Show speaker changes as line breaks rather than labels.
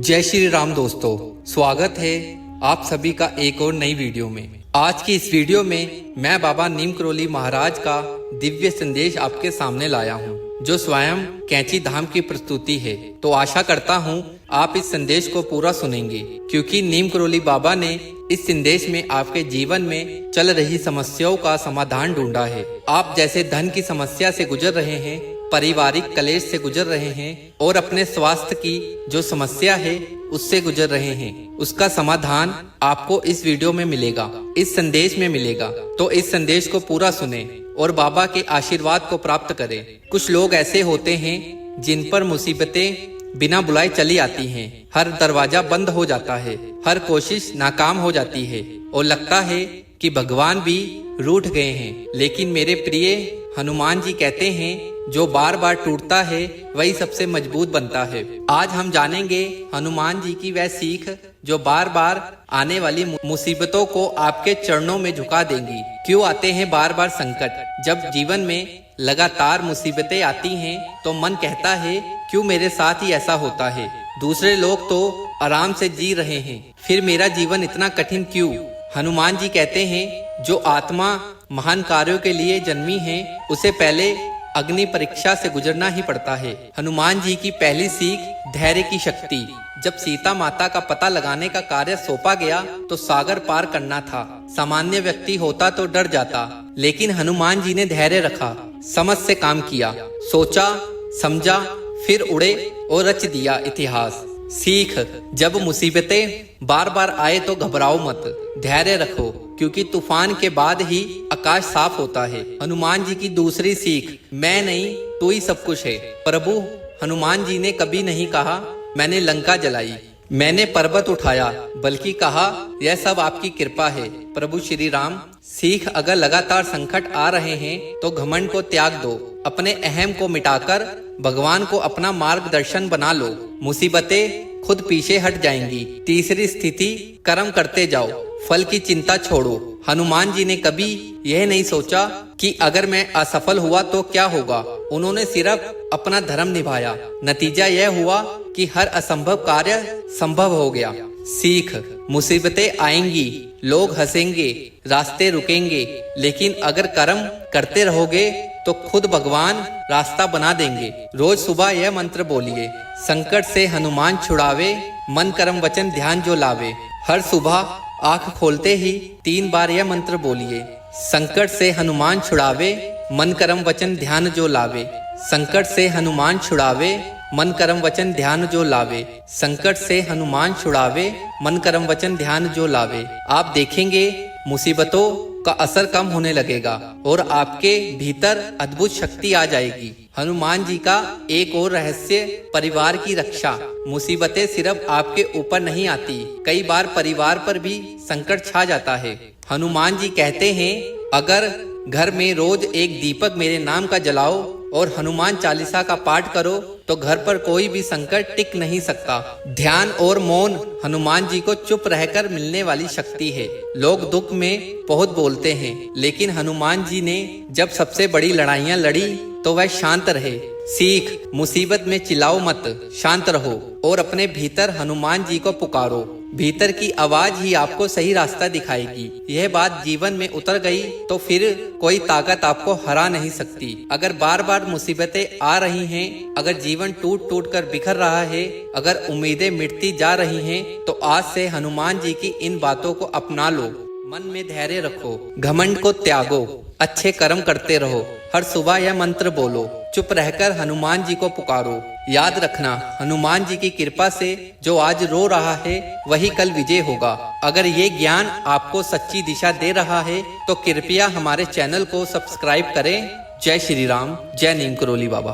जय श्री राम दोस्तों, स्वागत है आप सभी का एक और नई वीडियो में। आज की इस वीडियो में मैं बाबा नीम करोली महाराज का दिव्य संदेश आपके सामने लाया हूँ, जो स्वयं कैंची धाम की प्रस्तुति है। तो आशा करता हूँ आप इस संदेश को पूरा सुनेंगे, क्योंकि नीम करोली बाबा ने इस संदेश में आपके जीवन में चल रही समस्याओं का समाधान ढूंढा है। आप जैसे धन की समस्या से गुजर रहे हैं, पारिवारिक कलेश से गुजर रहे हैं और अपने स्वास्थ्य की जो समस्या है उससे गुजर रहे हैं, उसका समाधान आपको इस वीडियो में मिलेगा, इस संदेश में मिलेगा। तो इस संदेश को पूरा सुने और बाबा के आशीर्वाद को प्राप्त करें। कुछ लोग ऐसे होते हैं जिन पर मुसीबतें बिना बुलाए चली आती हैं। हर दरवाजा बंद हो जाता है, हर कोशिश नाकाम हो जाती है और लगता है कि भगवान भी रूठ गए हैं। लेकिन मेरे प्रिय हनुमान जी कहते हैं, जो बार बार टूटता है वही सबसे मजबूत बनता है। आज हम जानेंगे हनुमान जी की वह सीख जो बार बार आने वाली मुसीबतों को आपके चरणों में झुका देंगी। क्यों आते हैं बार बार संकट? जब जीवन में लगातार मुसीबतें आती हैं तो मन कहता है, क्यों मेरे साथ ही ऐसा होता है? दूसरे लोग तो आराम से जी रहे हैं, फिर मेरा जीवन इतना कठिन क्यों? हनुमान जी कहते हैं, जो आत्मा महान कार्यों के लिए जन्मी है उसे पहले अग्नि परीक्षा से गुजरना ही पड़ता है। हनुमान जी की पहली सीख धैर्य की शक्ति। जब सीता माता का पता लगाने का कार्य सौंपा गया तो सागर पार करना था। सामान्य व्यक्ति होता तो डर जाता, लेकिन हनुमान जी ने धैर्य रखा, समझ से काम किया, सोचा समझा, फिर उड़े और रच दिया इतिहास। सीख, जब मुसीबतें बार बार आए तो घबराओ मत, धैर्य रखो, क्योंकि तूफान के बाद ही आकाश साफ होता है। हनुमान जी की दूसरी सीख, मैं नहीं तू ही सब कुछ है। प्रभु हनुमान जी ने कभी नहीं कहा मैंने लंका जलाई, मैंने पर्वत उठाया, बल्कि कहा यह सब आपकी कृपा है प्रभु श्री राम। सीख, अगर लगातार संकट आ रहे हैं तो घमंड को त्याग दो, अपने अहम को मिटाकर भगवान को अपना मार्गदर्शन बना लो, मुसीबतें खुद पीछे हट जाएंगी। तीसरी स्थिति, कर्म करते जाओ, फल की चिंता छोड़ो। हनुमान जी ने कभी यह नहीं सोचा कि अगर मैं असफल हुआ तो क्या होगा। उन्होंने सिर्फ अपना धर्म निभाया, नतीजा यह हुआ कि हर असंभव कार्य संभव हो गया। सीख, मुसीबतें आएंगी, लोग हंसेंगे, रास्ते रुकेंगे, लेकिन अगर कर्म करते रहोगे तो खुद भगवान रास्ता बना देंगे। रोज सुबह यह मंत्र बोलिए, संकट से हनुमान छुड़ावे, मन कर्म वचन ध्यान जो लावे। हर सुबह आंख खोलते ही 3 बार यह मंत्र बोलिए, संकट से हनुमान छुड़ावे, मन कर्म वचन ध्यान जो लावे। संकट से हनुमान छुड़ावे, मन कर्म वचन ध्यान जो लावे। संकट से हनुमान छुड़ावे, मन कर्म वचन ध्यान जो लावे। आप देखेंगे मुसीबतों का असर कम होने लगेगा और आपके भीतर अद्भुत शक्ति आ जाएगी। हनुमान जी का एक और रहस्य, परिवार की रक्षा। मुसीबतें सिर्फ आपके ऊपर नहीं आती, कई बार परिवार पर भी संकट छा जाता है। हनुमान जी कहते हैं, अगर घर में रोज एक दीपक मेरे नाम का जलाओ और हनुमान चालीसा का पाठ करो तो घर पर कोई भी संकट टिक नहीं सकता। ध्यान और मौन हनुमान जी को चुप रहकर मिलने वाली शक्ति है। लोग दुख में बहुत बोलते हैं, लेकिन हनुमान जी ने जब सबसे बड़ी लड़ाइयाँ लड़ी तो वह शांत रहे। सीख, मुसीबत में चिल्लाओ मत, शांत रहो और अपने भीतर हनुमान जी को पुकारो। भीतर की आवाज ही आपको सही रास्ता दिखाएगी। यह बात जीवन में उतर गई तो फिर कोई ताकत आपको हरा नहीं सकती। अगर बार बार मुसीबतें आ रही हैं, अगर जीवन टूट टूट कर बिखर रहा है, अगर उम्मीदें मिटती जा रही हैं, तो आज से हनुमान जी की इन बातों को अपना लो। मन में धैर्य रखो, घमंड को त्यागो, अच्छे कर्म करते रहो। हर सुबह यह मंत्र बोलो, चुप रहकर हनुमान जी को पुकारो। याद रखना, हनुमान जी की कृपा से जो आज रो रहा है वही कल विजय होगा। अगर ये ज्ञान आपको सच्ची दिशा दे रहा है तो कृपया हमारे चैनल को सब्सक्राइब करें। जय श्री राम, जय नीम करोली बाबा।